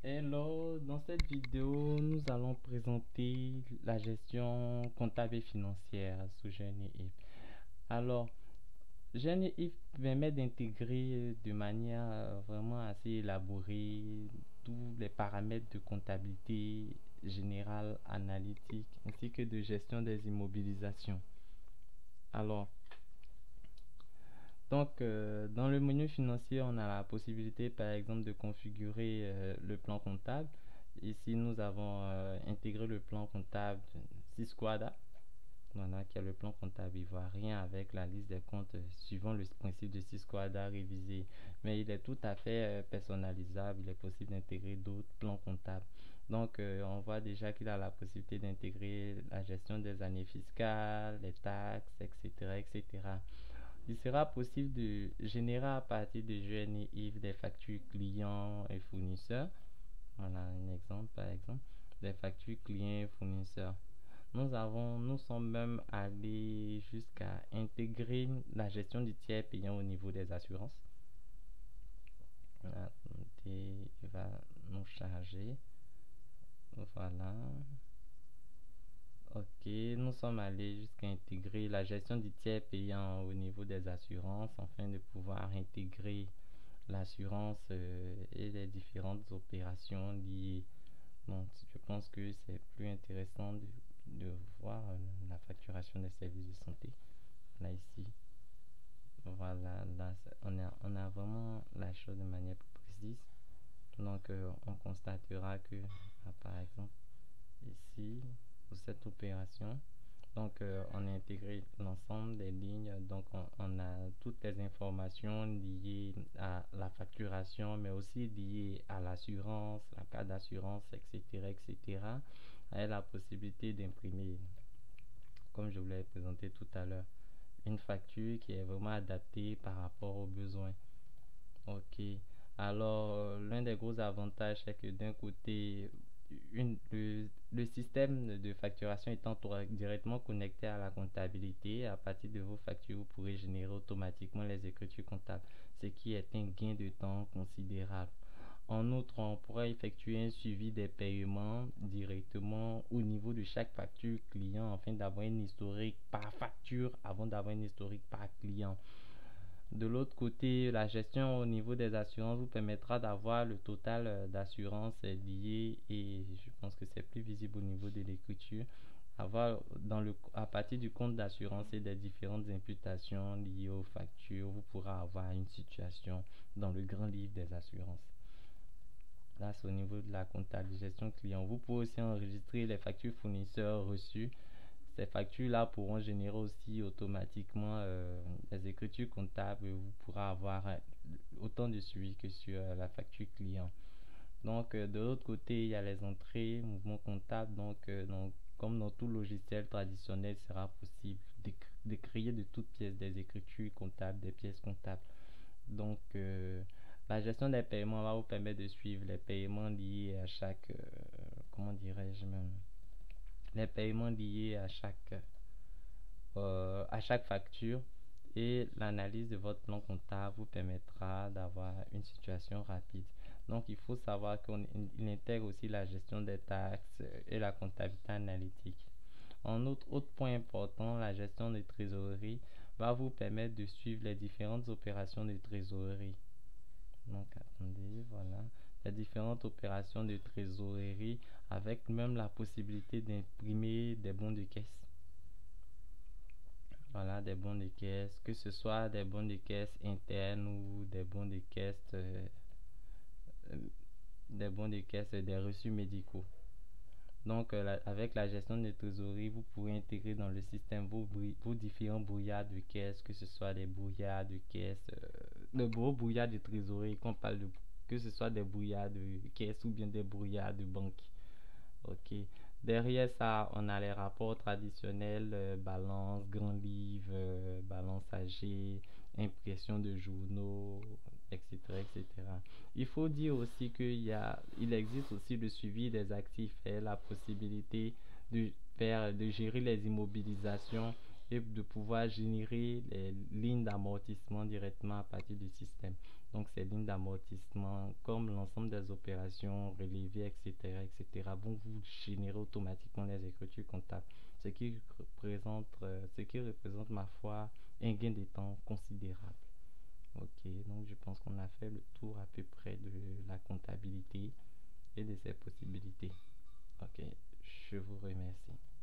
Hello, dans cette vidéo, nous allons présenter la gestion comptable et financière sous GNI. Alors, GNI permet d'intégrer de manière vraiment assez élaborée tous les paramètres de comptabilité générale, analytique, ainsi que de gestion des immobilisations. Alors, dans le menu financier, on a la possibilité, par exemple, de configurer le plan comptable. Ici, nous avons intégré le plan comptable Sysquada, voilà, qui est le plan comptable ivoirien avec la liste des comptes suivant le principe de Sysquada révisé. Mais il est tout à fait personnalisable. Il est possible d'intégrer d'autres plans comptables. Donc, on voit déjà qu'il a la possibilité d'intégrer la gestion des années fiscales, les taxes, etc., etc. Il sera possible de générer à partir de GNIF des factures clients et fournisseurs. Voilà un exemple par exemple, des factures clients et fournisseurs. Nous sommes même allés jusqu'à intégrer la gestion du tiers payant au niveau des assurances. Voilà, il va nous charger. Voilà. Ok, nous sommes allés jusqu'à intégrer la gestion du tiers payant au niveau des assurances afin de pouvoir intégrer l'assurance et les différentes opérations liées. Donc, je pense que c'est plus intéressant de voir la facturation des services de santé. Là, ici, voilà, là, on a vraiment la chose de manière plus précise. Donc, on constatera que, par exemple, ici, pour cette opération, donc, on a intégré l'ensemble des lignes. Donc, on a toutes les informations liées à la facturation, mais aussi liées à l'assurance, la carte d'assurance, etc., etc. Et la possibilité d'imprimer, comme je vous l'ai présenté tout à l'heure, une facture qui est vraiment adaptée par rapport aux besoins. Ok. Alors, l'un des gros avantages, c'est que d'un côté, le système de facturation étant directement connecté à la comptabilité, à partir de vos factures, vous pourrez générer automatiquement les écritures comptables, ce qui est un gain de temps considérable. En outre, on pourra effectuer un suivi des paiements directement au niveau de chaque facture client afin d'avoir une historique par facture avant d'avoir une historique par client. De l'autre côté, la gestion au niveau des assurances vous permettra d'avoir le total d'assurance lié, et je pense que c'est plus visible au niveau de l'écriture. Avoir à partir du compte d'assurance et des différentes imputations liées aux factures, vous pourrez avoir une situation dans le grand livre des assurances. Là, c'est au niveau de la comptable gestion client. Vous pouvez aussi enregistrer les factures fournisseurs reçues. Ces factures-là pourront générer aussi automatiquement les écritures comptables. Vous pourrez avoir autant de suivi que sur la facture client. Donc, de l'autre côté, il y a les entrées, mouvements comptables. Donc, comme dans tout logiciel traditionnel, il sera possible de créer de toutes pièces des écritures comptables, des pièces comptables. Donc, la gestion des paiements va vous permettre de suivre les paiements liés à chaque, comment dirais-je même, les paiements liés à chaque facture, et l'analyse de votre plan comptable vous permettra d'avoir une situation rapide. Donc, il faut savoir qu'il intègre aussi la gestion des taxes et la comptabilité analytique. En outre, autre point important, la gestion de trésorerie va vous permettre de suivre les différentes opérations de trésorerie. Donc, attendez, voilà. Les différentes opérations de trésorerie avec même la possibilité d'imprimer des bons de caisse. Voilà, des bons de caisse, que ce soit des bons de caisse internes ou des bons de caisse, euh, des reçus médicaux. Donc, avec la gestion de trésorerie, vous pouvez intégrer dans le système vos différents brouillards de caisse, que ce soit des brouillards de caisse, le gros brouillard de trésorerie, qu'on parle de, que ce soit des brouillards de caisse ou bien des brouillards de banque. Ok. Derrière ça, on a les rapports traditionnels, balance, grand livre, balance AG, impression de journaux, etc., etc. Il faut dire aussi il existe aussi le suivi des actifs et la possibilité de gérer les immobilisations et de pouvoir générer les lignes d'amortissement directement à partir du système. Donc ces lignes d'amortissement, comme l'ensemble des opérations relevées, etc., etc., vont vous générer automatiquement les écritures comptables, ce qui représente ma foi un gain de temps considérable. Ok, donc je pense qu'on a fait le tour à peu près de la comptabilité et de ses possibilités. Ok, je vous remercie.